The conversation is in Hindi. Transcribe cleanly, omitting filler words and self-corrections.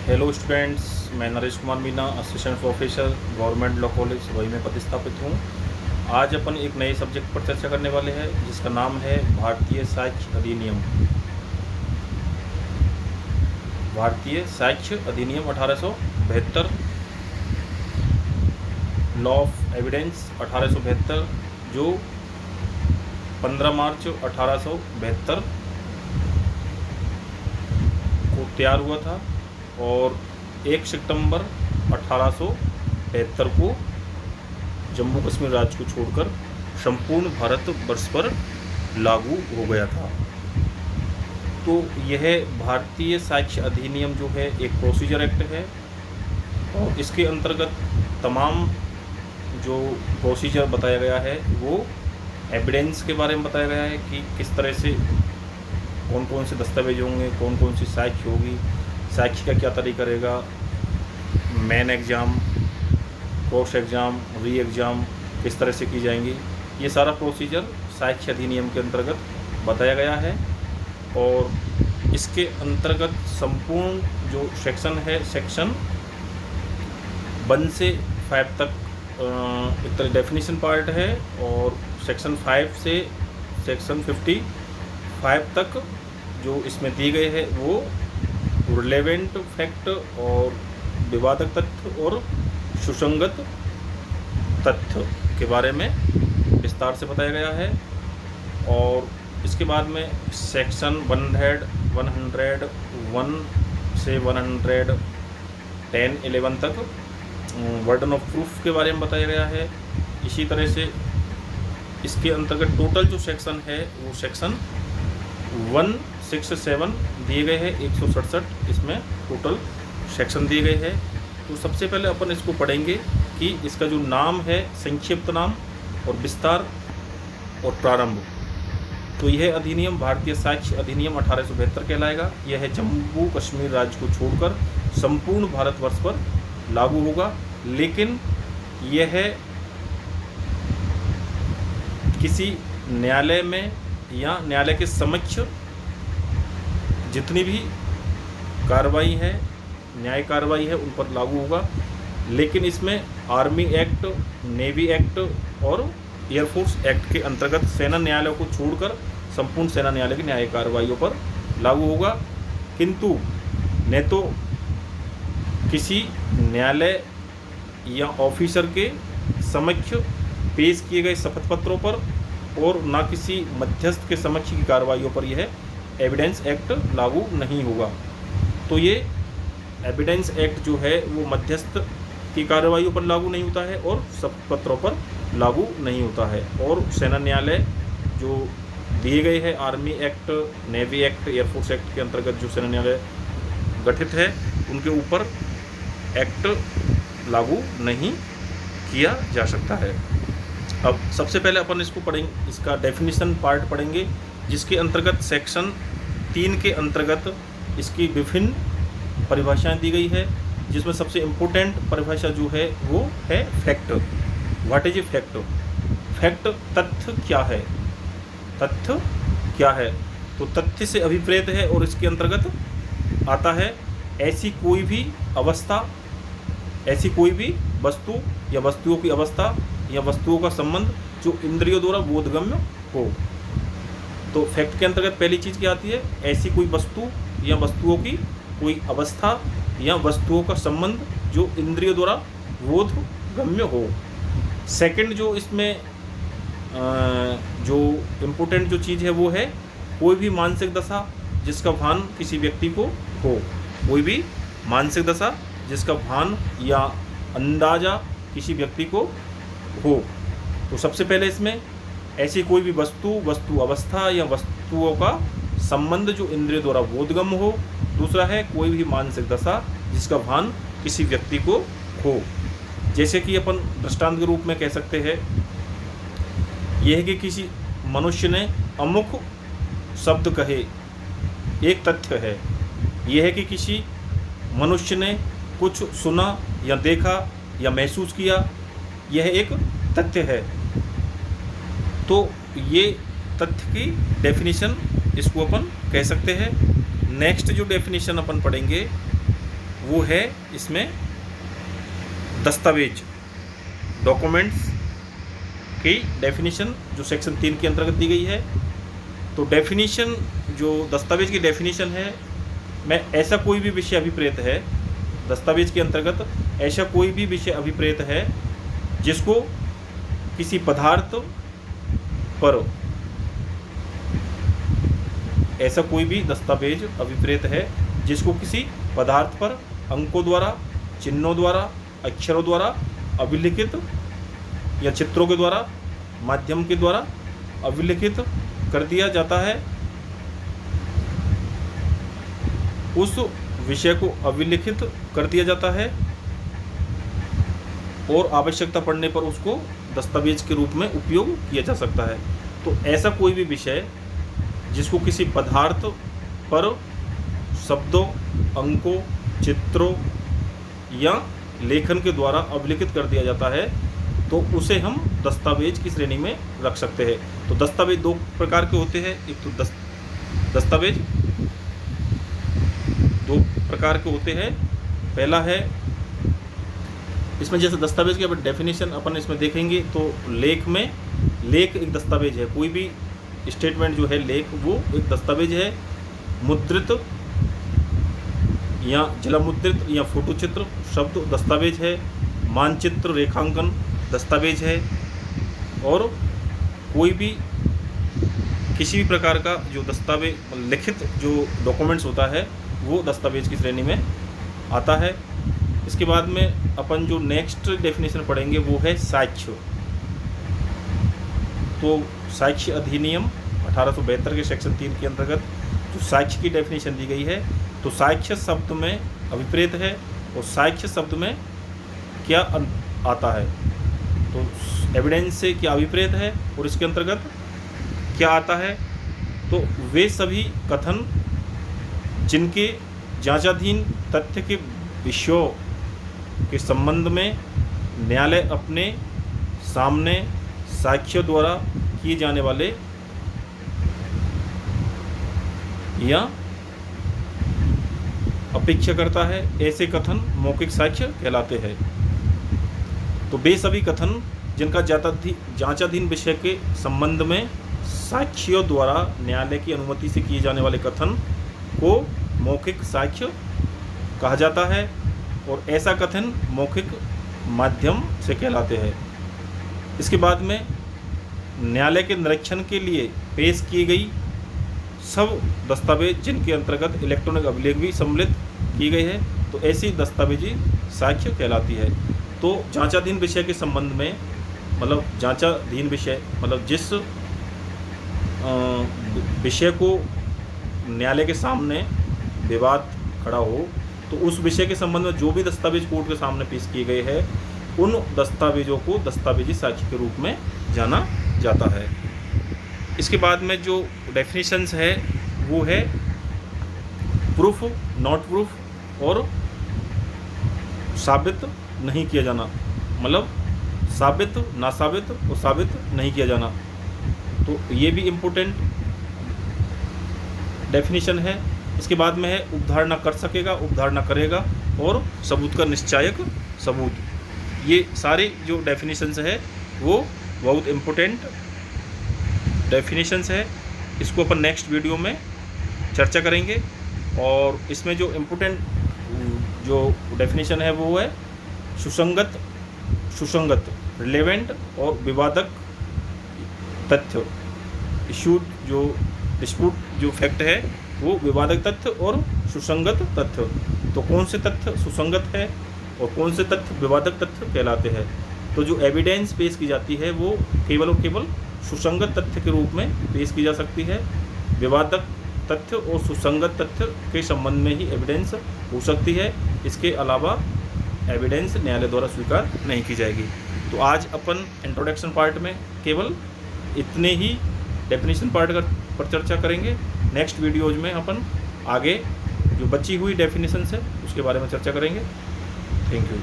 हेलो स्टूडेंट्स, मैं Naresh Kumar Meena, assistant professor, government law college वही में पदस्थापित हूँ। आज अपन एक नए सब्जेक्ट पर चर्चा करने वाले हैं जिसका नाम है भारतीय साक्ष्य अधिनियम। भारतीय साक्ष्य अधिनियम 1872, लॉ ऑफ एविडेंस 1872, जो 15 मार्च 1872 को तैयार हुआ था और 1 सितंबर 1873 को जम्मू कश्मीर राज्य को छोड़कर संपूर्ण भारतवर्ष पर लागू हो गया था। तो यह भारतीय साक्ष्य अधिनियम जो है एक प्रोसीजर एक्ट है और इसके अंतर्गत तमाम जो प्रोसीजर बताया गया है वो एविडेंस के बारे में बताया गया है कि किस तरह से कौन कौन से दस्तावेज होंगे, कौन कौन सी साक्ष्य होगी, साक्ष्य का क्या तरीका रहेगा, मेन एग्ज़ाम, क्रॉस एग्ज़ाम, री एग्ज़ाम किस तरह से की जाएंगी, ये सारा प्रोसीजर साक्ष्य अधिनियम के अंतर्गत बताया गया है। और इसके अंतर्गत संपूर्ण जो सेक्शन है, सेक्शन 1 से 5 तक एक तरह डेफिनेशन पार्ट है और सेक्शन 5 से सेक्शन 55 तक जो इसमें दी गए है वो रिलेवेंट फैक्ट और विवादक तथ्य और सुसंगत तथ्य के बारे में विस्तार से बताया गया है। और इसके बाद में सेक्शन 101 से 111 तक बर्डन ऑफ प्रूफ के बारे में बताया गया है। इसी तरह से इसके अंतर्गत टोटल जो सेक्शन है वो सेक्शन 167 दिए गए हैं, 167 इसमें टोटल सेक्शन दिए गए हैं। तो सबसे पहले अपन इसको पढ़ेंगे कि इसका जो नाम है, संक्षिप्त नाम और विस्तार और प्रारंभ। तो यह अधिनियम भारतीय साक्ष्य अधिनियम 1872 कहलाएगा। यह जम्मू कश्मीर राज्य को छोड़कर संपूर्ण भारतवर्ष पर लागू होगा, लेकिन यह किसी न्यायालय में या न्यायालय के समक्ष जितनी भी कार्रवाई है, न्याय कार्रवाई है, उन पर लागू होगा। लेकिन इसमें आर्मी एक्ट, नेवी एक्ट और एयरफोर्स एक्ट के अंतर्गत सेना न्यायालय को छोड़कर संपूर्ण सेना न्यायालय की न्यायिक कार्रवाइयों पर लागू होगा। किंतु न तो किसी न्यायालय या ऑफिसर के समक्ष पेश किए गए शपथ पत्रों पर और ना किसी मध्यस्थ के समक्ष की कार्रवाइयों पर यह एविडेंस एक्ट लागू नहीं होगा। तो ये एविडेंस एक्ट जो है वो मध्यस्थ की कार्रवाइयों पर लागू नहीं होता है और शपथ पत्रों पर लागू नहीं होता है। और सेना न्यायालय जो दिए गए हैं army act, navy act, air force act के अंतर्गत जो सेना न्यायालय गठित है उनके ऊपर एक्ट लागू नहीं किया जा सकता है। अब सबसे पहले अपन इसको पढ़ेंगे, इसका डेफिनेशन पार्ट पढ़ेंगे, जिसके अंतर्गत सेक्शन 3 के अंतर्गत इसकी विभिन्न परिभाषाएं दी गई है, जिसमें सबसे इम्पोर्टेंट परिभाषा जो है वो है fact. What is a fact? Fact तथ्य क्या है? तथ्य क्या है? तो तथ्य से अभिप्रेत है और इसके अंतर्गत आता है ऐसी कोई भी अवस्था, ऐसी कोई भी वस्तु या वस्तुओं की अवस्था या वस्तुओं का संबंध जो इंद्रियों द्वारा बोधगम्य हो। तो फैक्ट के अंतर्गत पहली चीज़ क्या आती है? ऐसी कोई वस्तु या वस्तुओं की कोई अवस्था या वस्तुओं का संबंध जो इंद्रियों द्वारा बोधगम्य हो। सेकंड जो इसमें जो इम्पोर्टेंट जो चीज़ है वो है कोई भी मानसिक दशा जिसका भान किसी व्यक्ति को हो। कोई भी मानसिक दशा जिसका भान या अंदाजा किसी व्यक्ति को हो। तो सबसे पहले इसमें ऐसी कोई भी वस्तु अवस्था या वस्तुओं का संबंध जो इंद्रिय द्वारा बोधगम्य हो। दूसरा है कोई भी मानसिक दशा जिसका भान किसी व्यक्ति को हो। जैसे कि अपन दृष्टांत के रूप में कह सकते हैं, यह है कि किसी मनुष्य ने अमुक शब्द कहे, एक तथ्य है। यह है कि किसी मनुष्य ने कुछ सुना या देखा या महसूस किया, यह एक तथ्य है। तो ये तथ्य की डेफिनेशन इसको अपन कह सकते हैं। नेक्स्ट जो डेफिनेशन अपन पढ़ेंगे वो है इसमें दस्तावेज, डॉक्यूमेंट्स की डेफिनेशन जो सेक्शन 3 के अंतर्गत दी गई है। तो डेफिनेशन, जो दस्तावेज की डेफिनेशन है, मैं ऐसा कोई भी विषय अभिप्रेत है, दस्तावेज के अंतर्गत ऐसा कोई भी विषय अभिप्रेत है जिसको किसी पदार्थ पर, ऐसा कोई भी दस्तावेज अभिप्रेत है जिसको किसी पदार्थ पर अंकों द्वारा, चिन्हों द्वारा, अक्षरों द्वारा अभिलिखित या चित्रों के द्वारा, माध्यम के द्वारा अभिलिखित कर दिया जाता है, उस विषय को अभिलिखित कर दिया जाता है और आवश्यकता पड़ने पर उसको दस्तावेज के रूप में उपयोग किया जा सकता है। तो ऐसा कोई भी विषय जिसको किसी पदार्थ पर शब्दों, अंकों, चित्रों या लेखन के द्वारा अभिलिखित कर दिया जाता है तो उसे हम दस्तावेज की श्रेणी में रख सकते हैं। तो दस्तावेज दो प्रकार के होते हैं। एक तो दस्तावेज दो प्रकार के होते हैं। पहला है, इसमें जैसे दस्तावेज की डेफिनेशन अपन इसमें देखेंगे तो लेख एक दस्तावेज है। कोई भी स्टेटमेंट जो है लेख, वो एक दस्तावेज है। मुद्रित या जलमुद्रित या फोटोचित्र शब्द दस्तावेज है। मानचित्र, रेखांकन दस्तावेज है। और कोई भी किसी भी प्रकार का जो दस्तावेज लिखित जो डॉक्यूमेंट्स होता है वो दस्तावेज की श्रेणी में आता है। इसके बाद में अपन जो नेक्स्ट डेफिनेशन पढ़ेंगे वो है साक्ष्य। तो साक्ष्य अधिनियम 1872 के सेक्शन 3 के अंतर्गत जो साक्ष्य की डेफिनेशन दी गई है, तो साक्ष्य शब्द में अभिप्रेत है और साक्ष्य शब्द में क्या आता है, तो एविडेंस से क्या अभिप्रेत है और इसके अंतर्गत क्या आता है। तो वे सभी कथन जिनके जांचाधीन तथ्य के विषयों के संबंध में न्यायालय अपने सामने साक्ष्यों द्वारा किए जाने वाले या अपेक्षा करता है, ऐसे कथन मौखिक साक्ष्य कहलाते हैं। तो वे सभी कथन जिनका जांचाधीन विषय के संबंध में साक्ष्यों द्वारा न्यायालय की अनुमति से किए जाने वाले कथन को मौखिक साक्ष्य कहा जाता है और ऐसा कथन मौखिक माध्यम से कहलाते हैं। इसके बाद में न्यायालय के निरीक्षण के लिए पेश की गई सब दस्तावेज जिनके अंतर्गत इलेक्ट्रॉनिक अभिलेख भी सम्मिलित की गई है, तो ऐसी दस्तावेजी साक्ष्य कहलाती है। तो जांचाधीन विषय के संबंध में, मतलब जांचाधीन विषय मतलब जिस विषय को न्यायालय के सामने विवाद खड़ा हो, तो उस विषय के संबंध में जो भी दस्तावेज कोर्ट के सामने पेश किए गए हैं, उन दस्तावेजों को दस्तावेजी साक्ष्य के रूप में जाना जाता है। इसके बाद में जो डेफिनेशंस है वो है प्रूफ, नॉट प्रूफ और साबित नहीं किया जाना, मतलब साबित, ना साबित और साबित नहीं किया जाना। तो ये भी इम्पोर्टेंट डेफिनेशन है। इसके बाद में है उपधारणा कर सकेगा, उपधारणा करेगा और सबूत का निश्चायक सबूत। ये सारे जो डेफिनेशंस है वो बहुत इम्पोर्टेंट डेफिनेशंस है। इसको अपन नेक्स्ट वीडियो में चर्चा करेंगे। और इसमें जो इम्पोर्टेंट जो डेफिनेशन है वो है सुसंगत, रिलेवेंट और विवादक तथ्य। इशूड जो डिस्प्यूट जो फैक्ट है वो विवादक तथ्य और सुसंगत तथ्य। तो कौन से तथ्य सुसंगत है और कौन से तथ्य विवादक तथ्य कहलाते हैं। तो जो एविडेंस पेश की जाती है वो केवल और केवल सुसंगत तथ्य के रूप में पेश की जा सकती है। विवादक तथ्य और सुसंगत तथ्य के संबंध में ही एविडेंस हो सकती है। इसके अलावा एविडेंस न्यायालय द्वारा स्वीकार नहीं की जाएगी। तो आज अपन इंट्रोडक्शन पार्ट में केवल इतने ही डेफिनेशन पार्ट पर चर्चा करेंगे। नेक्स्ट वीडियोज में अपन आगे जो बची हुई डेफिनेशंस है उसके बारे में चर्चा करेंगे। Thank you.